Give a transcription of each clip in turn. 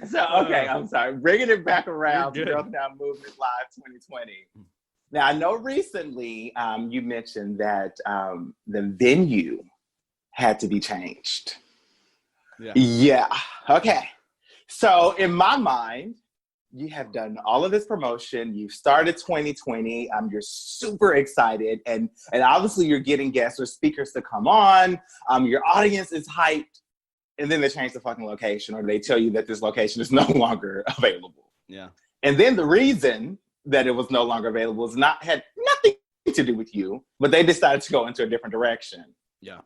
So, okay, I'm sorry. Bringing it back around to You're Girls good. Now Movement Live 2020. Now, I know recently you mentioned that the venue had to be changed. Yeah. Yeah. Okay. So, in my mind, you have done all of this promotion. You've started 2020. You're super excited, and obviously you're getting guests or speakers to come on. Your audience is hyped, and then they change the fucking location, or they tell you that this location is no longer available. Yeah. And then the reason that it was no longer available had nothing to do with you, but they decided to go into a different direction. Yeah.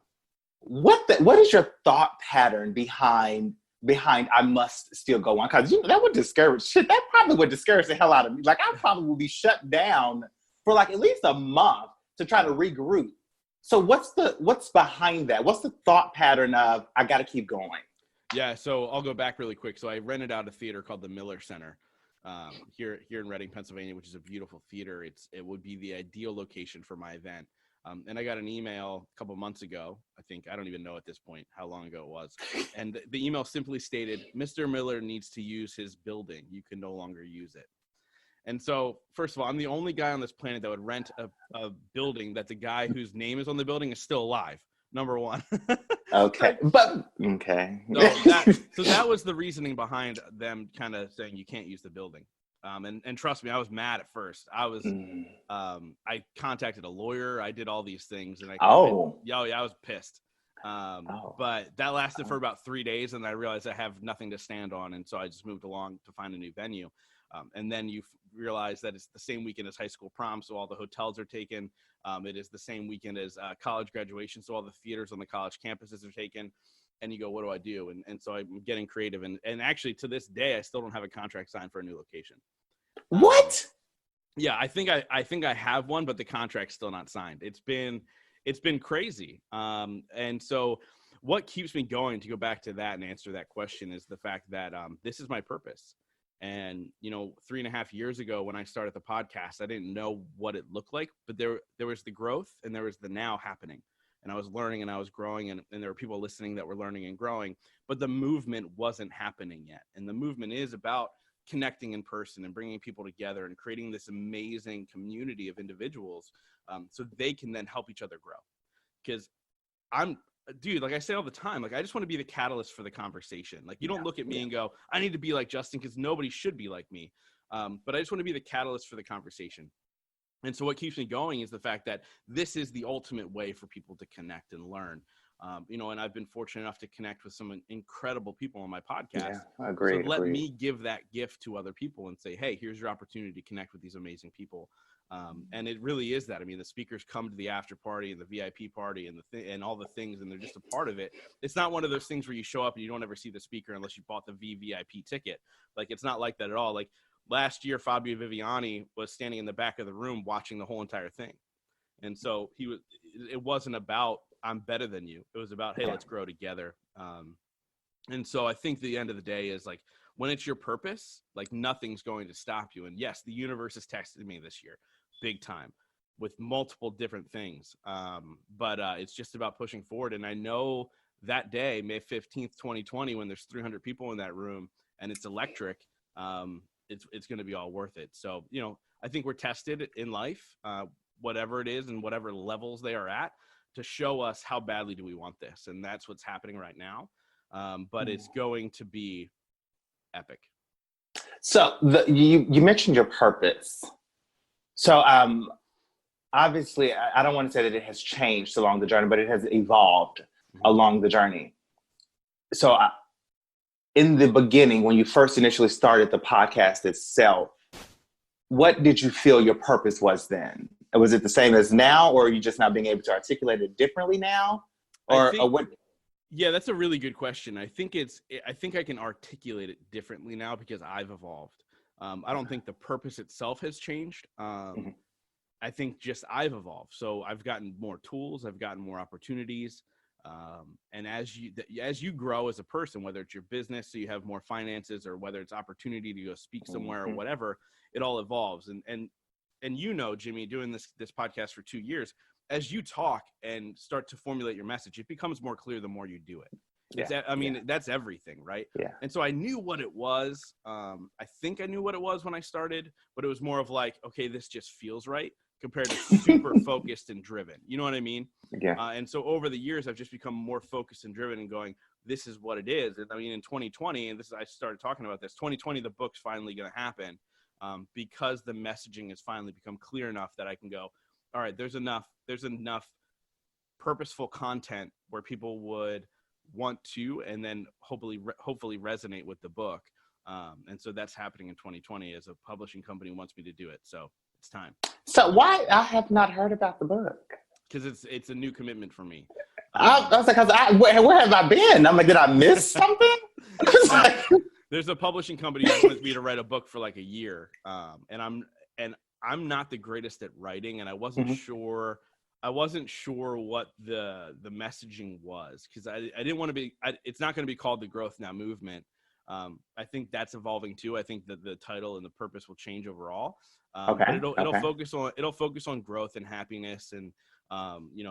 What is your thought pattern behind I must still go on? Because that would discourage that probably would discourage the hell out of me. Like, I probably will be shut down for like at least a month to try to regroup. So what's behind that? What's the thought pattern of I gotta keep going? Yeah, so I'll go back really quick. So I rented out a theater called the Miller Center here in Reading, Pennsylvania, which is a beautiful theater. It would be the ideal location for my event. And I got an email a couple months ago. I don't even know at this point how long ago it was. And the email simply stated, Mr. Miller needs to use his building. You can no longer use it. And so, first of all, I'm the only guy on this planet that would rent a building that the guy whose name is on the building is still alive. Number one. Okay. But okay. So that was the reasoning behind them kind of saying you can't use the building. And trust me, I was mad at first. I contacted a lawyer. I did all these things, and I was pissed. But that lasted for about 3 days, and I realized I have nothing to stand on, and so I just moved along to find a new venue. And then you realize that it's the same weekend as high school prom, so all the hotels are taken. It is the same weekend as college graduation, so all the theaters on the college campuses are taken. And you go, what do I do? And so I'm getting creative. And actually, to this day, I still don't have a contract signed for a new location. What? Yeah, I think I have one, but the contract's still not signed. It's been crazy. And so what keeps me going, to go back to that and answer that question, is the fact that this is my purpose. And, 3.5 years ago when I started the podcast, I didn't know what it looked like, but there was the growth and there was the now happening. And I was learning and I was growing, and there were people listening that were learning and growing, but the movement wasn't happening yet. And the movement is about connecting in person and bringing people together and creating this amazing community of individuals so they can then help each other grow. Because like I say all the time, like, I just want to be the catalyst for the conversation. Like, you don't look at me and go, I need to be like Justin, because nobody should be like me. But I just want to be the catalyst for the conversation. And so what keeps me going is the fact that this is the ultimate way for people to connect and learn. And I've been fortunate enough to connect with some incredible people on my podcast. Yeah, I agree. So let me give that gift to other people and say, hey, here's your opportunity to connect with these amazing people. And it really is that. I mean, the speakers come to the after party and the VIP party and all the things, and they're just a part of it. It's not one of those things where you show up and you don't ever see the speaker unless you bought the VVIP ticket. Like, it's not like that at all. Like, last year, Fabio Viviani was standing in the back of the room watching the whole entire thing. And so it wasn't about, I'm better than you. It was about, hey, let's grow together. And so I think the end of the day is, like, when it's your purpose, like, nothing's going to stop you. And yes, the universe has tested me this year, big time, with multiple different things. But it's just about pushing forward. And I know that day, May 15th, 2020, when there's 300 people in that room and it's electric, it's going to be all worth it. So, I think we're tested in life, whatever it is and whatever levels they are at, to show us how badly do we want this. And that's what's happening right now. But it's going to be epic. So you mentioned your purpose. So obviously, I don't want to say that it has changed along the journey, but it has evolved along the journey. So in the beginning, when you first initially started the podcast itself, what did you feel your purpose was then? Was it the same as now, or are you just not being able to articulate it differently now? Or what? Yeah, that's a really good question. I think I can articulate it differently now because I've evolved. I don't think the purpose itself has changed. I think just I've evolved. So I've gotten more tools, I've gotten more opportunities. And as you grow as a person, whether it's your business, so you have more finances, or whether it's opportunity to go speak somewhere or whatever, it all evolves. And Jimmy, doing this podcast for 2 years, as you talk and start to formulate your message, it becomes more clear the more you do it. That's everything, right? Yeah. And so I knew what it was. I think I knew what it was when I started, but it was more of like, okay, this just feels right compared to super focused and driven. You know what I mean? Yeah. And so over the years, I've just become more focused and driven and going, this is what it is. And I mean, in 2020, and I started talking about this, 2020, the book's finally going to happen because the messaging has finally become clear enough that I can go, all right, there's enough purposeful content where people would want to, and then hopefully resonate with the book. And so that's happening in 2020 as a publishing company wants me to do it. So it's time. So why I have not heard about the book? Because it's a new commitment for me. I was like, where have I been? I'm like, did I miss something? There's a publishing company that wants me to write a book for like a year. And I'm not the greatest at writing, and I wasn't sure what the messaging was, because I didn't want to be, it's not going to be called the Growth Now movement. I think that's evolving too. I think that the title and the purpose will change overall. But it'll focus on growth and happiness and,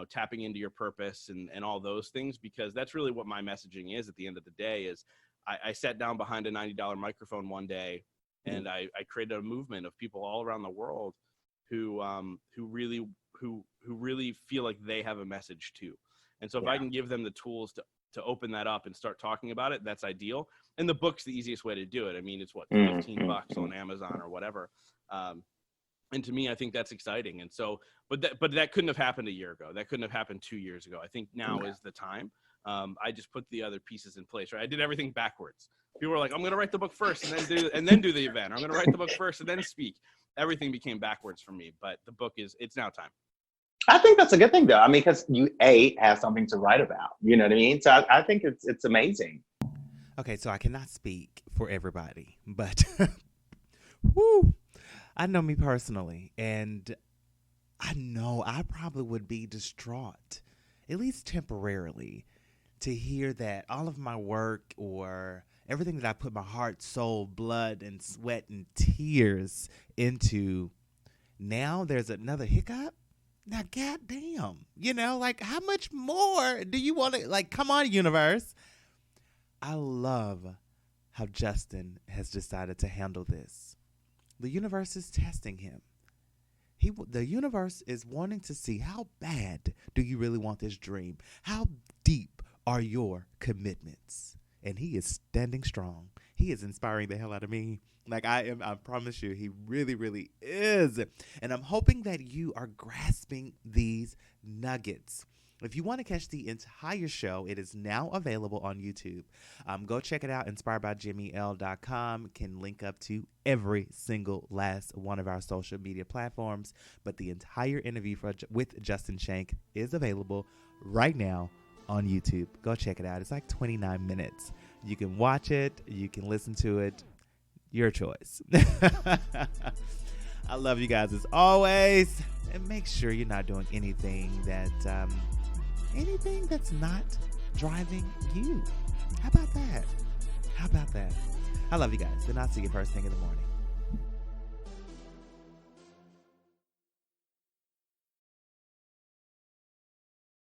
tapping into your purpose and all those things, because that's really what my messaging is at the end of the day. Is I sat down behind a $90 microphone one day, and I created a movement of people all around the world who really feel like they have a message too. And so if I can give them the tools to open that up and start talking about it, that's ideal. And the book's the easiest way to do it. I mean, it's what, $15 on Amazon or whatever. And to me, I think that's exciting. And so, but that couldn't have happened a year ago. That couldn't have happened 2 years ago. I think now is the time. I just put the other pieces in place, right? I did everything backwards. People were like, I'm going to write the book first and then do the event. I'm going to write the book first and then speak. Everything became backwards for me, but the book it's now time. I think that's a good thing though. I mean, because you have something to write about, you know what I mean? So I think it's amazing. Okay. So I cannot speak for everybody, but whoo, I know me personally, and I know I probably would be distraught, at least temporarily, to hear that all of my work or everything that I put my heart, soul, blood, and sweat and tears into, now there's another hiccup. Now, goddamn, like, how much more do you want to, like, come on, universe. I love how Justin has decided to handle this. The universe is testing him. The universe is wanting to see, how bad do you really want this dream? How deep are your commitments? And he is standing strong. He is inspiring the hell out of me. Like I promise you, he really, really is. And I'm hoping that you are grasping these nuggets. If you want to catch the entire show, it is now available on YouTube. Go check it out, inspiredbyjimmyl.com. Can link up to every single last one of our social media platforms. But the entire interview with Justin Schenck is available right now on YouTube. Go check it out. It's like 29 minutes. You can watch it. You can listen to it. Your choice. I love you guys as always. And make sure you're not doing anything that's not driving you. How about that? I love you guys. And I'll see you first thing in the morning.